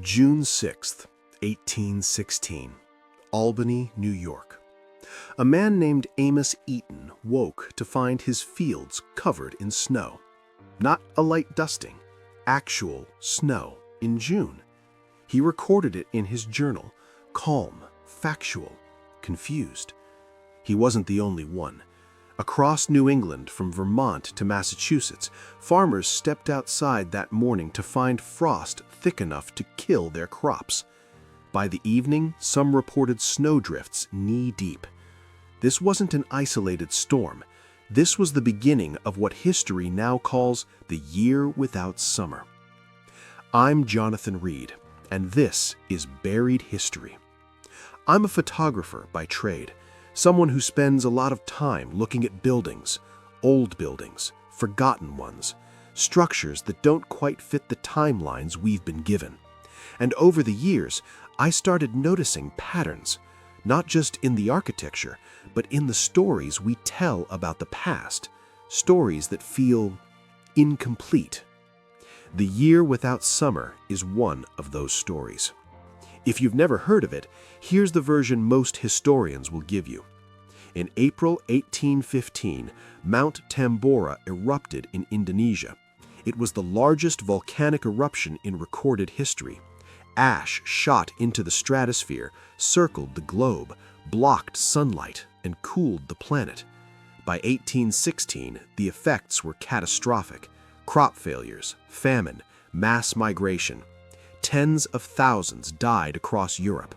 June 6th, 1816, Albany, New York. A man named Amos Eaton woke to find his fields covered in snow. Not a light dusting, actual snow in June. He recorded it in his journal, calm, factual, confused. He wasn't the only one. Across New England, from Vermont to Massachusetts, farmers stepped outside that morning to find frost thick enough to kill their crops. By the evening, some reported snowdrifts knee-deep. This wasn't an isolated storm. This was the beginning of what history now calls the year without summer. I'm Jonathan Reed, and this is Buried History. I'm a photographer by trade, someone who spends a lot of time looking at buildings, old buildings, forgotten ones, structures that don't quite fit the timelines we've been given. And over the years, I started noticing patterns, not just in the architecture, but in the stories we tell about the past, stories that feel incomplete. The Year Without Summer is one of those stories. If you've never heard of it, here's the version most historians will give you. In April 1815, Mount Tambora erupted in Indonesia. It was the largest volcanic eruption in recorded history. Ash shot into the stratosphere, circled the globe, blocked sunlight, and cooled the planet. By 1816, the effects were catastrophic. Crop failures, famine, mass migration. Tens of thousands died across Europe.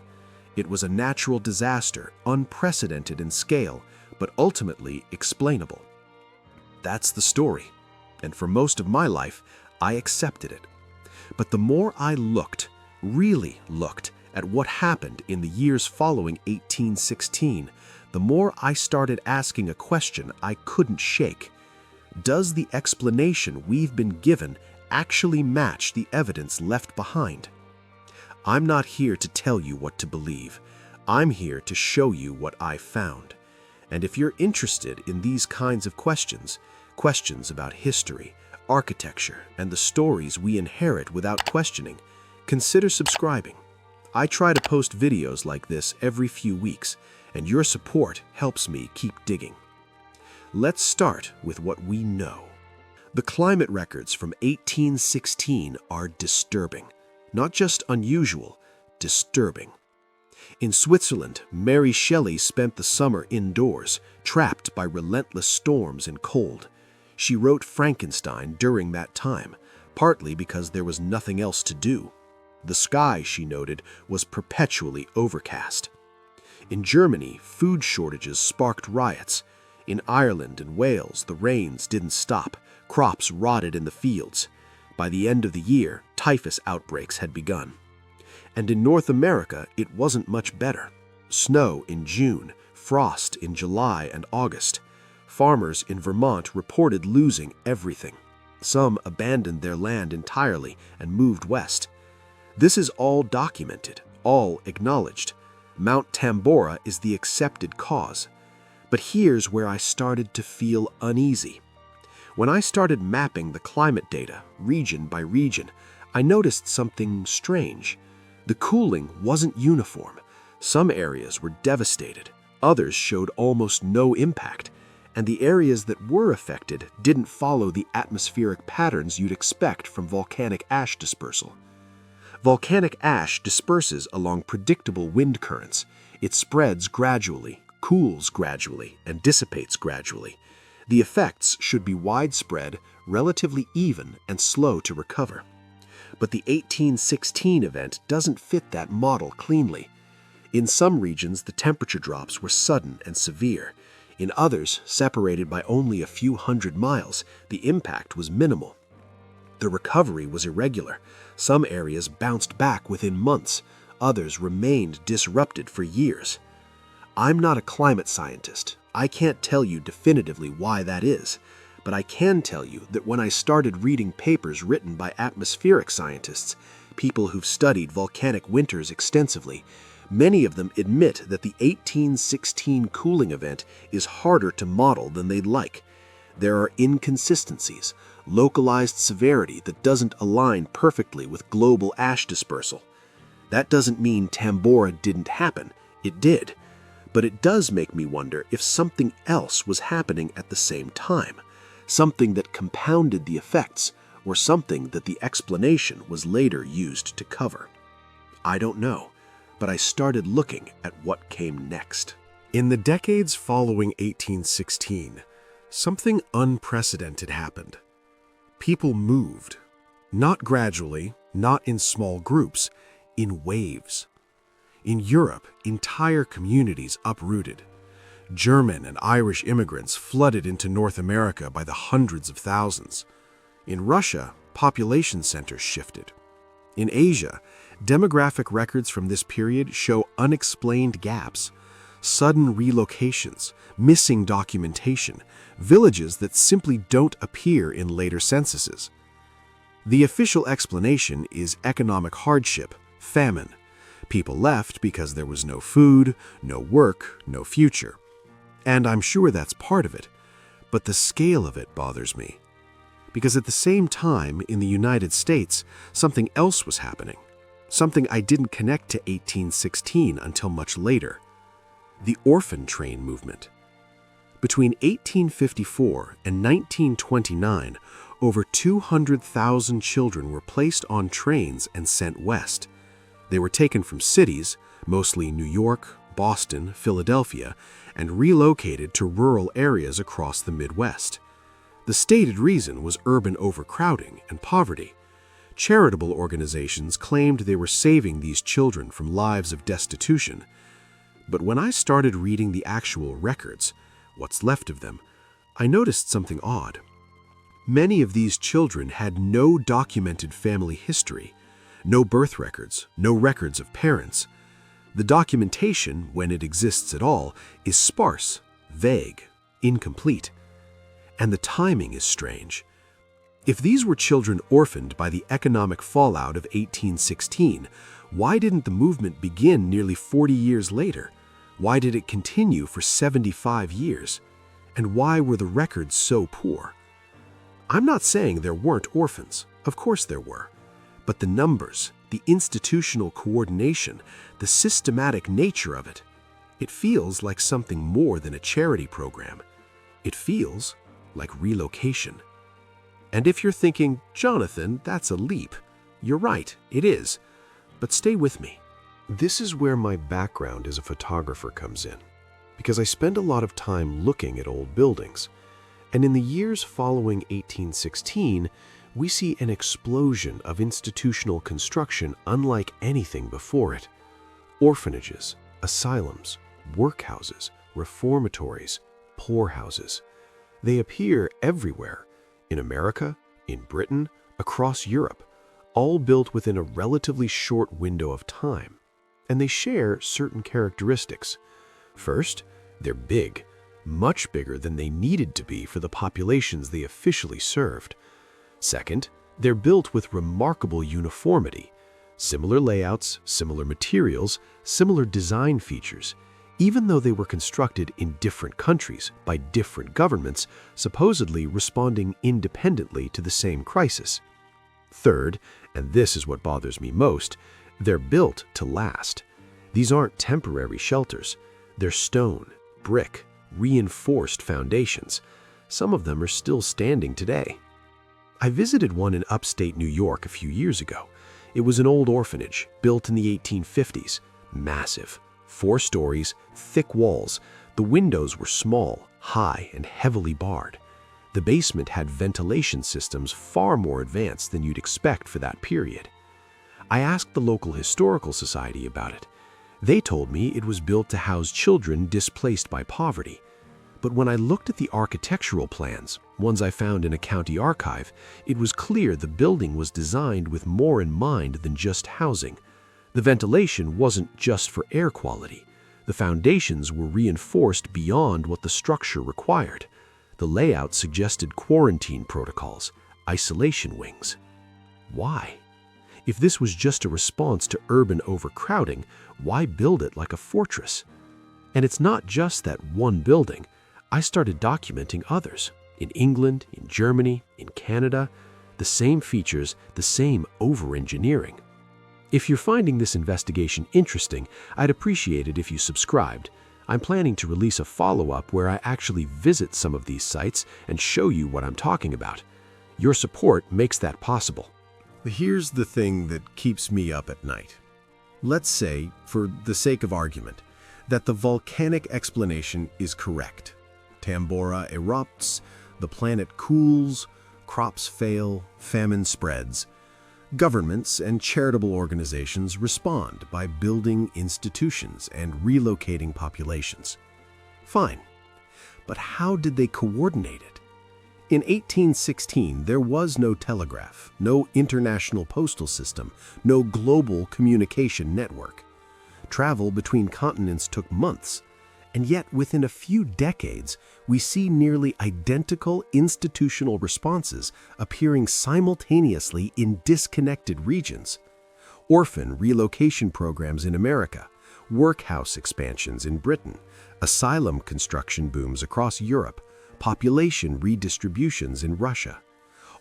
It was a natural disaster, unprecedented in scale, but ultimately explainable. That's the story, and for most of my life, I accepted it. But the more I looked, really looked, at what happened in the years following 1816, the more I started asking a question I couldn't shake. Does the explanation we've been given actually match the evidence left behind? I'm not here to tell you what to believe. I'm here to show you what I found. And if you're interested in these kinds of questions, questions about history, architecture, and the stories we inherit without questioning, consider subscribing. I try to post videos like this every few weeks, and your support helps me keep digging. Let's start with what we know. The climate records from 1816 are disturbing. Not just unusual, disturbing. In Switzerland, Mary Shelley spent the summer indoors, trapped by relentless storms and cold. She wrote Frankenstein during that time, partly because there was nothing else to do. The sky, she noted, was perpetually overcast. In Germany, food shortages sparked riots. In Ireland and Wales, the rains didn't stop. Crops rotted in the fields. By the end of the year, typhus outbreaks had begun. And in North America, it wasn't much better. Snow in June, frost in July and August. Farmers in Vermont reported losing everything. Some abandoned their land entirely and moved west. This is all documented, all acknowledged. Mount Tambora is the accepted cause. But here's where I started to feel uneasy. When I started mapping the climate data, region by region, I noticed something strange. The cooling wasn't uniform. Some areas were devastated, others showed almost no impact, and the areas that were affected didn't follow the atmospheric patterns you'd expect from volcanic ash dispersal. Volcanic ash disperses along predictable wind currents. It spreads gradually, cools gradually, and dissipates gradually. The effects should be widespread, relatively even, and slow to recover. But the 1816 event doesn't fit that model cleanly. In some regions, the temperature drops were sudden and severe. In others, separated by only a few hundred miles, the impact was minimal. The recovery was irregular. Some areas bounced back within months. Others remained disrupted for years. I'm not a climate scientist. I can't tell you definitively why that is, but I can tell you that when I started reading papers written by atmospheric scientists, people who've studied volcanic winters extensively, many of them admit that the 1816 cooling event is harder to model than they'd like. There are inconsistencies, localized severity that doesn't align perfectly with global ash dispersal. That doesn't mean Tambora didn't happen. It did. But it does make me wonder if something else was happening at the same time, something that compounded the effects, or something that the explanation was later used to cover. I don't know, but I started looking at what came next. In the decades following 1816, something unprecedented happened. People moved, not gradually, not in small groups, in waves. In Europe, entire communities uprooted. German and Irish immigrants flooded into North America by the hundreds of thousands. In Russia, population centers shifted. In Asia, demographic records from this period show unexplained gaps, sudden relocations, missing documentation, villages that simply don't appear in later censuses. The official explanation is economic hardship, famine. People left because there was no food, no work, no future. And I'm sure that's part of it, but the scale of it bothers me. Because at the same time, in the United States, something else was happening. Something I didn't connect to 1816 until much later. The Orphan Train movement. Between 1854 and 1929, over 200,000 children were placed on trains and sent west. They were taken from cities, mostly New York, Boston, Philadelphia, and relocated to rural areas across the Midwest. The stated reason was urban overcrowding and poverty. Charitable organizations claimed they were saving these children from lives of destitution. But when I started reading the actual records, what's left of them, I noticed something odd. Many of these children had no documented family history, no birth records, no records of parents. The documentation, when it exists at all, is sparse, vague, incomplete. And the timing is strange. If these were children orphaned by the economic fallout of 1816, why didn't the movement begin nearly 40 years later? Why did it continue for 75 years? And why were the records so poor? I'm not saying there weren't orphans. Of course there were. But the numbers, the institutional coordination, the systematic nature of it, it feels like something more than a charity program. It feels like relocation. And if you're thinking, Jonathan, that's a leap, you're right, it is. But stay with me. This is where my background as a photographer comes in, because I spend a lot of time looking at old buildings. And in the years following 1816, we see an explosion of institutional construction unlike anything before it. Orphanages, asylums, workhouses, reformatories, poorhouses. They appear everywhere, in America, in Britain, across Europe, all built within a relatively short window of time. And they share certain characteristics. First, they're big, much bigger than they needed to be for the populations they officially served. Second, they're built with remarkable uniformity. Similar layouts, similar materials, similar design features, even though they were constructed in different countries by different governments, supposedly responding independently to the same crisis. Third, and this is what bothers me most, they're built to last. These aren't temporary shelters. They're stone, brick, reinforced foundations. Some of them are still standing today. I visited one in upstate New York a few years ago. It was an old orphanage built in the 1850s, massive, 4 stories, thick walls. The windows were small, high, and heavily barred. The basement had ventilation systems far more advanced than you'd expect for that period. I asked the local historical society about it. They told me it was built to house children displaced by poverty. But when I looked at the architectural plans, ones I found in a county archive, it was clear the building was designed with more in mind than just housing. The ventilation wasn't just for air quality. The foundations were reinforced beyond what the structure required. The layout suggested quarantine protocols, isolation wings. Why? If this was just a response to urban overcrowding, why build it like a fortress? And it's not just that one building. I started documenting others. In England, in Germany, in Canada, the same features, the same over-engineering. If you're finding this investigation interesting, I'd appreciate it if you subscribed. I'm planning to release a follow-up where I actually visit some of these sites and show you what I'm talking about. Your support makes that possible. Here's the thing that keeps me up at night. Let's say, for the sake of argument, that the volcanic explanation is correct. Tambora erupts, the planet cools, crops fail, famine spreads. Governments and charitable organizations respond by building institutions and relocating populations. Fine, but how did they coordinate it? In 1816, there was no telegraph, no international postal system, no global communication network. Travel between continents took months, and yet within a few decades, we see nearly identical institutional responses appearing simultaneously in disconnected regions. Orphan relocation programs in America, workhouse expansions in Britain, asylum construction booms across Europe, population redistributions in Russia,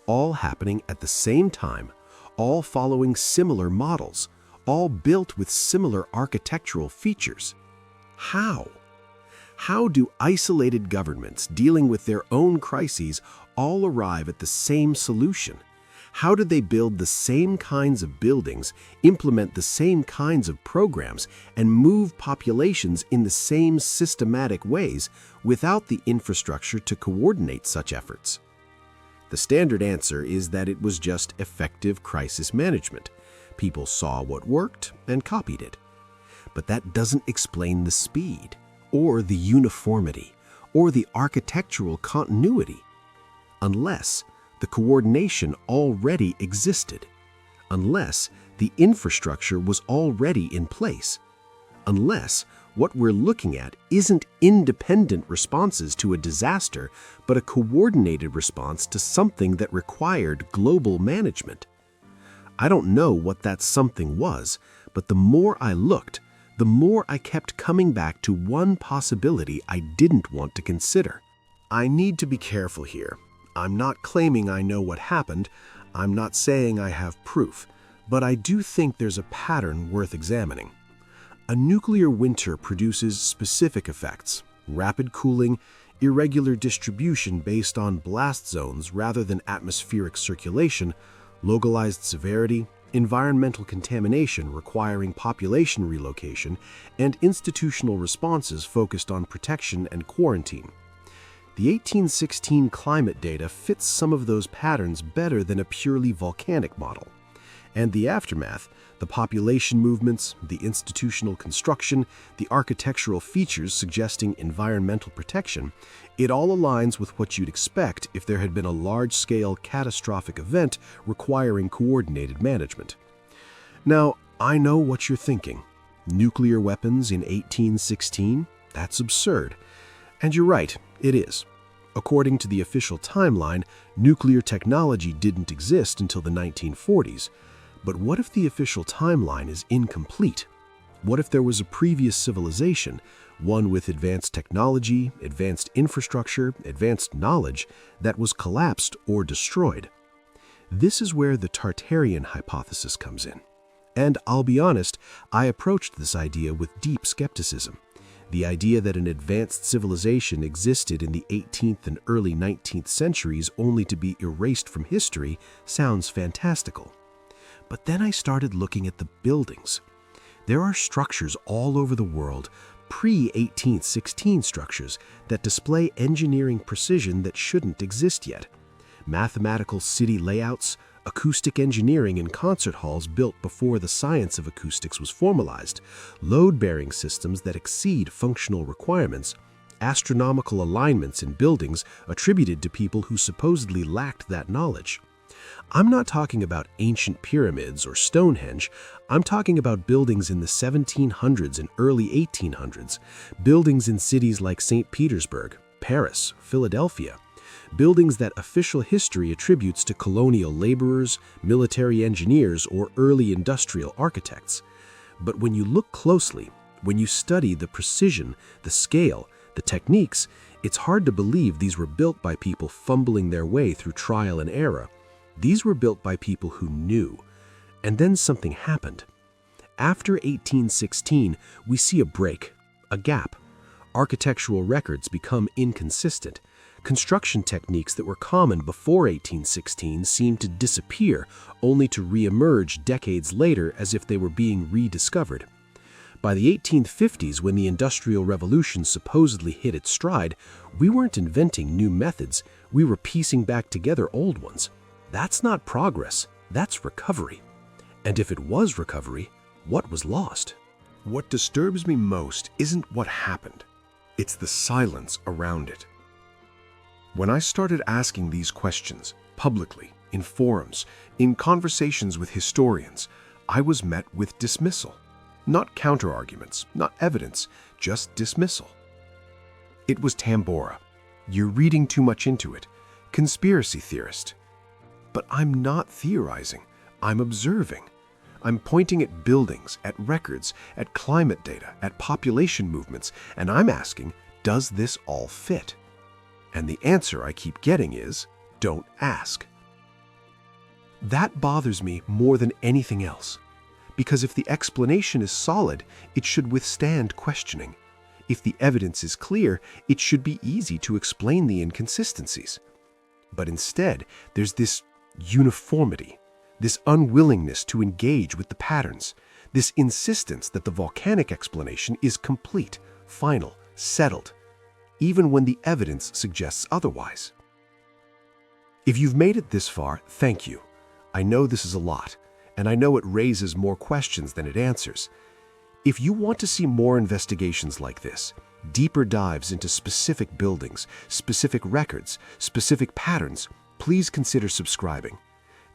all happening at the same time, all following similar models, all built with similar architectural features. How? How do isolated governments dealing with their own crises all arrive at the same solution? How do they build the same kinds of buildings, implement the same kinds of programs, and move populations in the same systematic ways without the infrastructure to coordinate such efforts? The standard answer is that it was just effective crisis management. People saw what worked and copied it. But that doesn't explain the speed, or the uniformity, or the architectural continuity, unless the coordination already existed, unless the infrastructure was already in place, unless what we're looking at isn't independent responses to a disaster, but a coordinated response to something that required global management. I don't know what that something was, but the more I looked, the more I kept coming back to one possibility I didn't want to consider. I need to be careful here. I'm not claiming I know what happened. I'm not saying I have proof, but I do think there's a pattern worth examining. A nuclear winter produces specific effects: rapid cooling, irregular distribution based on blast zones rather than atmospheric circulation, localized severity, environmental contamination requiring population relocation, and institutional responses focused on protection and quarantine. The 1816 climate data fits some of those patterns better than a purely volcanic model. And the aftermath, the population movements, the institutional construction, the architectural features suggesting environmental protection, it all aligns with what you'd expect if there had been a large-scale catastrophic event requiring coordinated management. Now, I know what you're thinking. Nuclear weapons in 1816? That's absurd. And you're right, it is. According to the official timeline, nuclear technology didn't exist until the 1940s. But what if the official timeline is incomplete? What if there was a previous civilization, one with advanced technology, advanced infrastructure, advanced knowledge, that was collapsed or destroyed? This is where the Tartarian hypothesis comes in. And I'll be honest, I approached this idea with deep skepticism. The idea that an advanced civilization existed in the 18th and early 19th centuries only to be erased from history sounds fantastical. But then I started looking at the buildings. There are structures all over the world, pre-1816 structures, that display engineering precision that shouldn't exist yet. Mathematical city layouts, acoustic engineering in concert halls built before the science of acoustics was formalized, load-bearing systems that exceed functional requirements, astronomical alignments in buildings attributed to people who supposedly lacked that knowledge. I'm not talking about ancient pyramids or Stonehenge. I'm talking about buildings in the 1700s and early 1800s, buildings in cities like St. Petersburg, Paris, Philadelphia, buildings that official history attributes to colonial laborers, military engineers, or early industrial architects. But when you look closely, when you study the precision, the scale, the techniques, it's hard to believe these were built by people fumbling their way through trial and error. These were built by people who knew. And then something happened. After 1816, we see a break, a gap. Architectural records become inconsistent. Construction techniques that were common before 1816 seem to disappear, only to re-emerge decades later as if they were being rediscovered. By the 1850s, when the Industrial Revolution supposedly hit its stride, we weren't inventing new methods, we were piecing back together old ones. That's not progress, that's recovery. And if it was recovery, what was lost? What disturbs me most isn't what happened. It's the silence around it. When I started asking these questions, publicly, in forums, in conversations with historians, I was met with dismissal. Not counter-arguments, not evidence, just dismissal. It was Tambora. You're reading too much into it. Conspiracy theorist. But I'm not theorizing. I'm observing. I'm pointing at buildings, at records, at climate data, at population movements, and I'm asking, does this all fit? And the answer I keep getting is, don't ask. That bothers me more than anything else. Because if the explanation is solid, it should withstand questioning. If the evidence is clear, it should be easy to explain the inconsistencies. But instead, there's this uniformity, this unwillingness to engage with the patterns, this insistence that the volcanic explanation is complete, final, settled, even when the evidence suggests otherwise. If you've made it this far, thank you. I know this is a lot, and I know it raises more questions than it answers. If you want to see more investigations like this, deeper dives into specific buildings, specific records, specific patterns, please consider subscribing.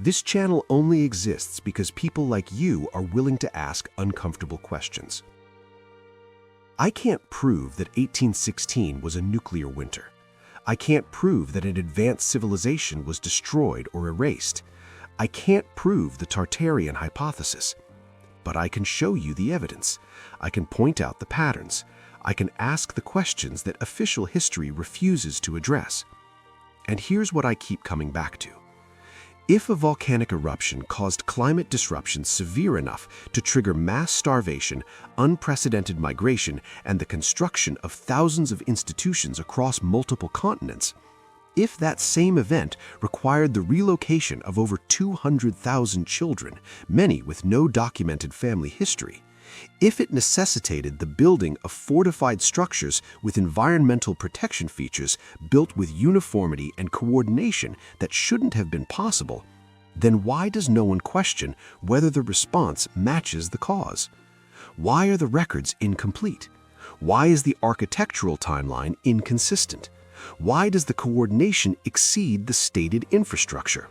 This channel only exists because people like you are willing to ask uncomfortable questions. I can't prove that 1816 was a nuclear winter. I can't prove that an advanced civilization was destroyed or erased. I can't prove the Tartarian hypothesis. But I can show you the evidence. I can point out the patterns. I can ask the questions that official history refuses to address. And here's what I keep coming back to. If a volcanic eruption caused climate disruption severe enough to trigger mass starvation, unprecedented migration, and the construction of thousands of institutions across multiple continents, if that same event required the relocation of over 200,000 children, many with no documented family history, if it necessitated the building of fortified structures with environmental protection features built with uniformity and coordination that shouldn't have been possible, then why does no one question whether the response matches the cause? Why are the records incomplete? Why is the architectural timeline inconsistent? Why does the coordination exceed the stated infrastructure?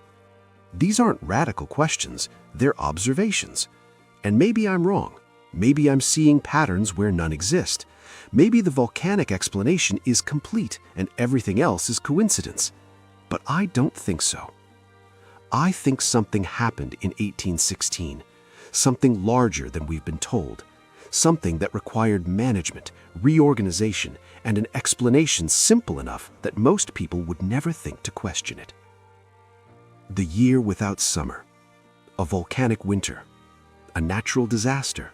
These aren't radical questions, they're observations. And maybe I'm wrong. Maybe I'm seeing patterns where none exist. Maybe the volcanic explanation is complete and everything else is coincidence. But I don't think so. I think something happened in 1816, something larger than we've been told, something that required management, reorganization, and an explanation simple enough that most people would never think to question it. The year without summer, a volcanic winter, a natural disaster.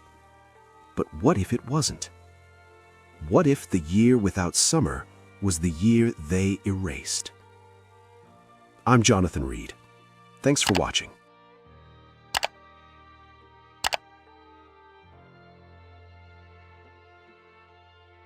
But what if it wasn't? What if the year without summer was the year they erased? I'm Jonathan Reed. Thanks for watching.